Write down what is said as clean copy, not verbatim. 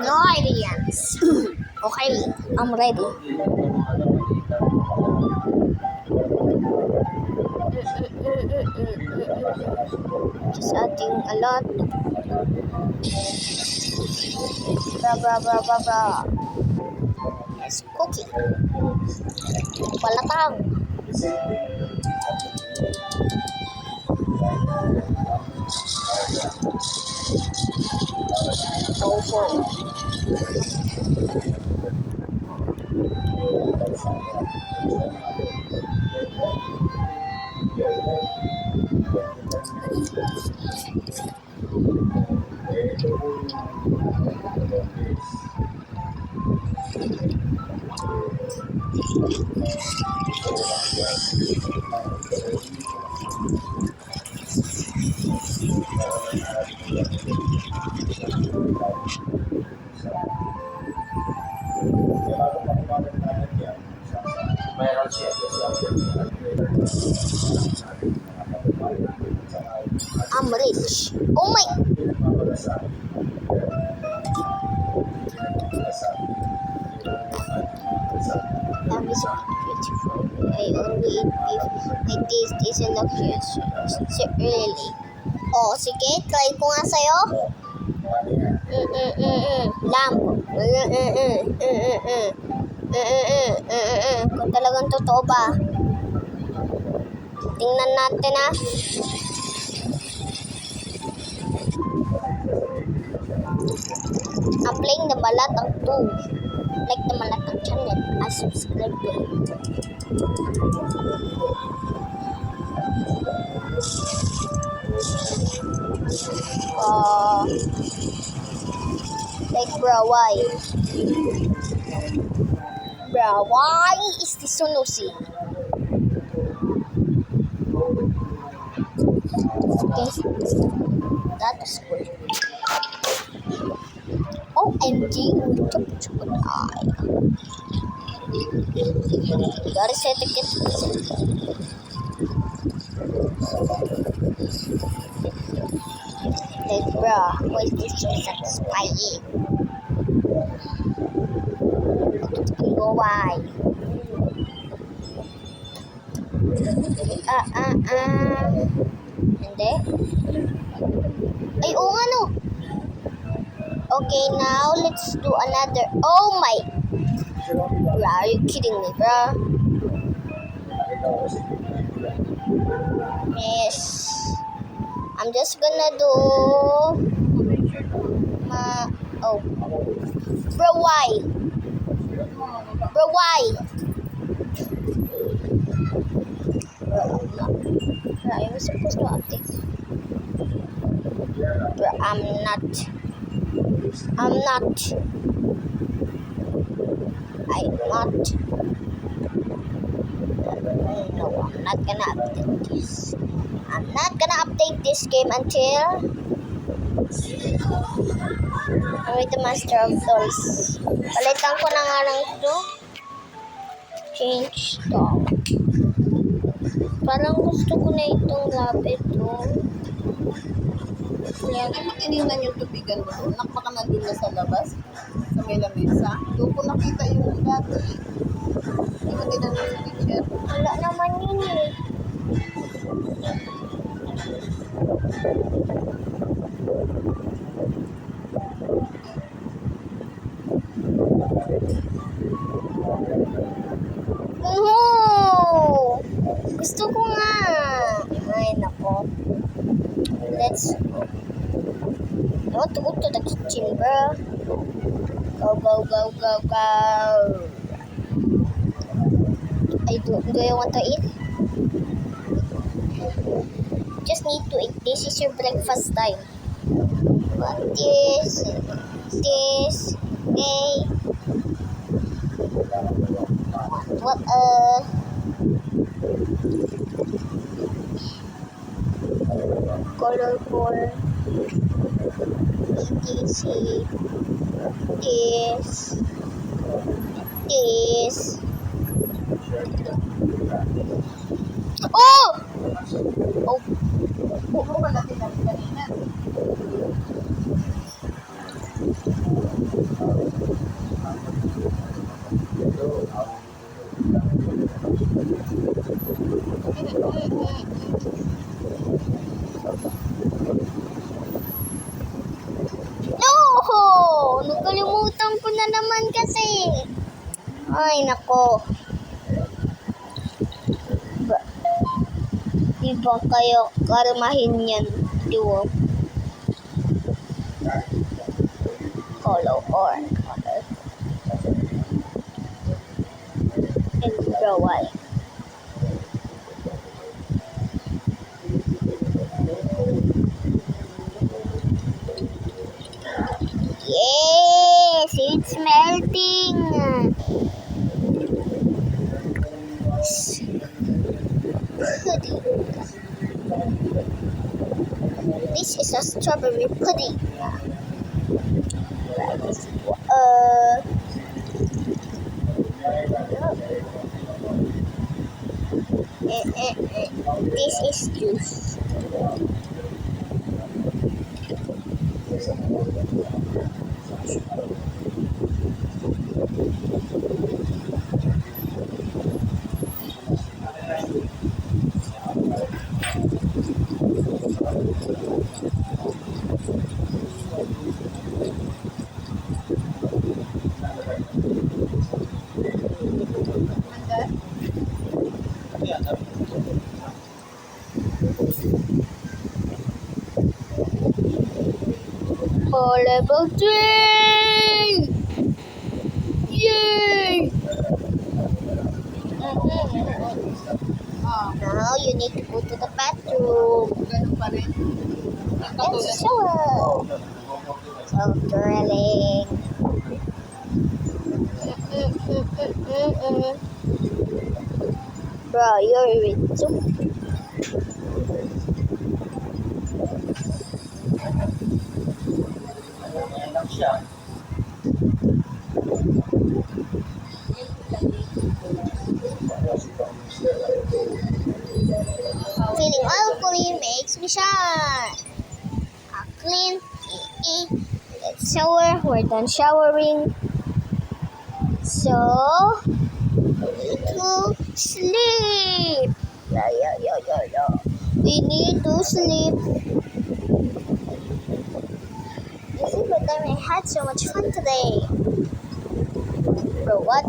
No ideas. Okay, I'm ready. Just adding a lot. Bra. Yes, cookie. Palatang. Tofu. I'm rich. Oh my. I'm so beautiful. I only eat beef. My taste is luxurious. Really. Oh, sige. Try ko nga sa'yo. Lamb. Kung talagang totoo ba. Tingnan natin ah. I'm playing the Balatang 2. Like the Balatang channel. I subscribe to it. Like bro, why? Bro, why is this so nosy? Okay, that was cool. OMG, chocolate eye. Gotta set the kit. Like, bruh, why is this so satisfying? Go why? Hindi? Ay, oo nga no. Okay, now let's do another. Oh my. Bro, are you kidding me, bro? Yes. I'm just gonna do oh. Bro, why? Bro, why? Bro, I was supposed to update. Bro, I'm not. No, I'm not gonna update this. I'm not gonna update this game until I'm with the Master of Dolls. Palitan ko na nga lang ito. Change doll. Parang gusto ko na itong lapit to. Kaya hindi mo tinignan yung tubigan mo. Nakbaka nandun na sa labas. Sa may lamesa. Doon ko nakita yung dati. Hindi mo tinignan yung picture. Wala naman yun eh. Oh! Gusto ko nga. Ay, nako. Let's go. I want to go to the kitchen, bro. Go. Do you want to eat? Just need to eat. This is your breakfast time. But this, okay. What colorful ETC this oh Ano ka natin natin kanina? Ay, nako. Di ba kayo kalmahin yan? Duo. Color or color. And brawal. Yes, it's melting. Pudding. This is a strawberry pudding. This is juice. Level 3! Yay! Now you need to go to the bathroom. Ganun pa rin. And shower. So thrilling. Bro, you're in too. Feeling alcohol makes me shine. A clean, let's shower. We're done showering. So, we need to sleep. Yeah. We need to sleep. You see, but then I had so much fun today. Bro, what?